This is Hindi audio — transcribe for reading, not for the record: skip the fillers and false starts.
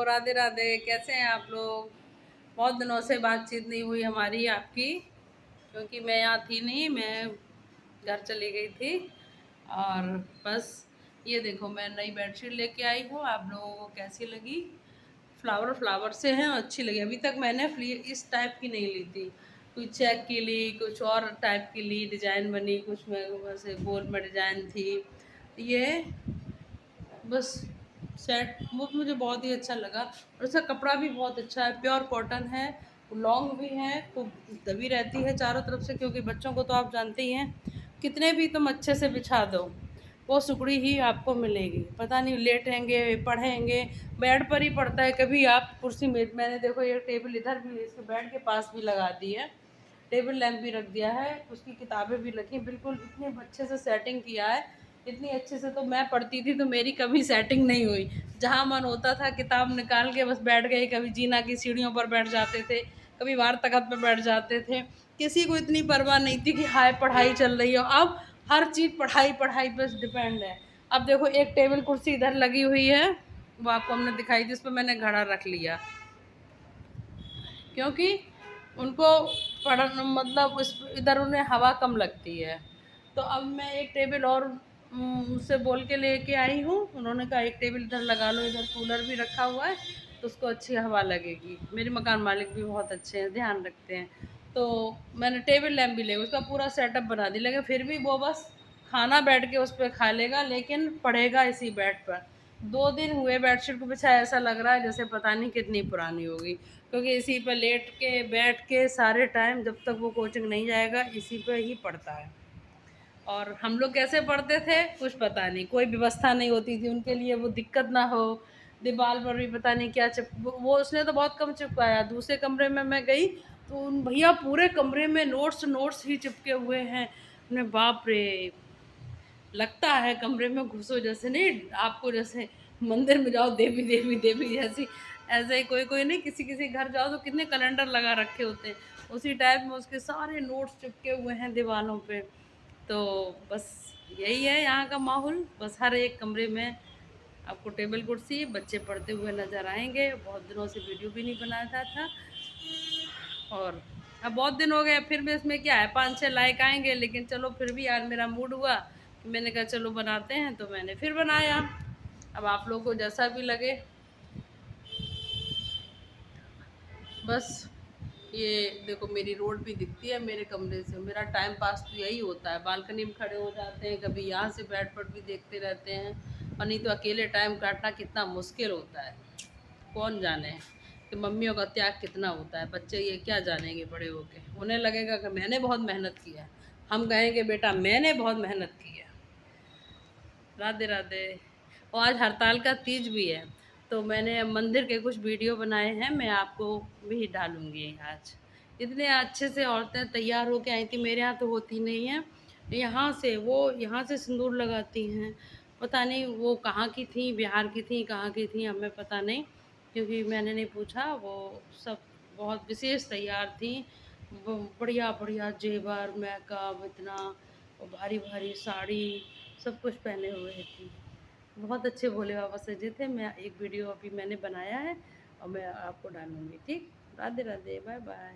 राधे राधे। कैसे हैं आप लोग? बहुत दिनों से बातचीत नहीं हुई हमारी आपकी, क्योंकि मैं यहाँ थी नहीं, मैं घर चली गई थी। और बस ये देखो, मैं नई बेडशीट लेके आई हूँ। आप लोगों को कैसी लगी? फ्लावर फ्लावर से हैं, अच्छी लगी। अभी तक मैंने इस टाइप की नहीं ली थी। कुछ चेक की ली, कुछ और टाइप की ली, डिज़ाइन बनी, कुछ में वैसे गोल में डिज़ाइन थी। ये बस सेट वो मुझे बहुत ही अच्छा लगा। और इसका कपड़ा भी बहुत अच्छा है, प्योर कॉटन है, लॉन्ग भी है, खूब दबी रहती है चारों तरफ से। क्योंकि बच्चों को तो आप जानते ही हैं, कितने भी तुम अच्छे से बिछा दो, वो सुकड़ी ही आपको मिलेगी। पता नहीं लेटेंगे, पढ़ेंगे, बेड पर ही पड़ता है। कभी आप कुर्सी में, मैंने देखो ये टेबल इधर भी इसके बेड के पास भी लगा दी है, टेबल लैंप भी रख दिया है, उसकी किताबें भी रखी, बिल्कुल इतने अच्छे से सेटिंग किया है। इतनी अच्छे से तो मैं पढ़ती थी तो मेरी कभी सेटिंग नहीं हुई। जहाँ मन होता था किताब निकाल के बस बैठ गए। कभी जीना की सीढ़ियों पर बैठ जाते थे, कभी वार तख्त पर बैठ जाते थे। किसी को इतनी परवाह नहीं थी कि हाय पढ़ाई चल रही हो। अब हर चीज़ पढ़ाई पढ़ाई पर डिपेंड है। अब देखो, एक टेबल कुर्सी इधर लगी हुई है, वो आपको हमने दिखाई थी, उस पर मैंने घड़ा रख लिया, क्योंकि उनको पढ़ मतलब उस इधर उन्हें हवा कम लगती है। तो अब मैं एक टेबल और उससे बोल के लेके आई हूँ। उन्होंने कहा एक टेबल इधर लगा लो, इधर कूलर भी रखा हुआ है तो उसको अच्छी हवा लगेगी। मेरे मकान मालिक भी बहुत अच्छे हैं, ध्यान रखते हैं। तो मैंने टेबल लैम्प भी ले उसका पूरा सेटअप बना दिया। लेकिन फिर भी वो बस खाना बैठ के उस पर खा लेगा, लेकिन पढ़ेगा इसी बेड पर। 2 दिन हुए बेडशीट को बिछाया, ऐसा लग रहा है जैसे पता नहीं कितनी पुरानी होगी। क्योंकि इसी पर लेट के बैठ के सारे टाइम, जब तक वो कोचिंग नहीं जाएगा, इसी पे ही पढ़ता है। और हम लोग कैसे पढ़ते थे कुछ पता नहीं, कोई व्यवस्था नहीं होती थी उनके लिए, वो दिक्कत ना हो। दीवार पर भी पता नहीं क्या वो उसने तो बहुत कम चिपकाया। दूसरे कमरे में मैं गई तो उन भैया पूरे कमरे में नोट्स नोट्स ही चिपके हुए हैं। उन्हें बाप रे, लगता है कमरे में घुसो जैसे, नहीं आपको जैसे मंदिर में जाओ, देवी देवी देवी जैसी। ऐसे ही कोई कोई नहीं, किसी किसी घर जाओ तो कितने कैलेंडर लगा रखे होते हैं, उसी टाइप में उसके सारे नोट्स चिपके हुए हैं दीवारों पे। तो बस यही है यहाँ का माहौल। बस हर एक कमरे में आपको टेबल कुर्सी, बच्चे पढ़ते हुए नज़र आएंगे। बहुत दिनों से वीडियो भी नहीं बनाया था। और अब बहुत दिन हो गए, फिर भी इसमें क्या है, 5-6 लाइक आएंगे। लेकिन चलो, फिर भी आज मेरा मूड हुआ कि मैंने कहा चलो बनाते हैं, तो मैंने फिर बनाया। अब आप लोगों को जैसा भी लगे। बस ये देखो, मेरी रोड भी दिखती है मेरे कमरे से। मेरा टाइम पास तो यही होता है, बालकनी में खड़े हो जाते हैं, कभी यहाँ से बैठ पर भी देखते रहते हैं। और नहीं तो अकेले टाइम काटना कितना मुश्किल होता है, कौन जाने कि मम्मियों का त्याग कितना होता है। बच्चे ये क्या जानेंगे बड़े होके, उन्हें लगेगा कि मैंने बहुत मेहनत की है। हम कहेंगे बेटा मैंने बहुत मेहनत की है। राधे राधे। और आज हड़ताल का तीज भी है, तो मैंने मंदिर के कुछ वीडियो बनाए हैं, मैं आपको भी डालूंगी आज। इतने अच्छे से औरतें तैयार होके आई थी, मेरे यहाँ तो होती नहीं है। यहाँ से सिंदूर लगाती हैं। पता नहीं वो कहाँ की थी, बिहार की थी, कहाँ की थी, हमें पता नहीं, क्योंकि मैंने नहीं पूछा। वो सब बहुत विशेष तैयार थी, बढ़िया बढ़िया जेवर मेकअप इतना, और भारी भारी साड़ी, सब कुछ पहने हुए थी। बहुत अच्छे भोले बाबा सजे थे। मैं एक वीडियो अभी मैंने बनाया है और मैं आपको डालूँगी, ठीक? Radhe Radhe, bye bye.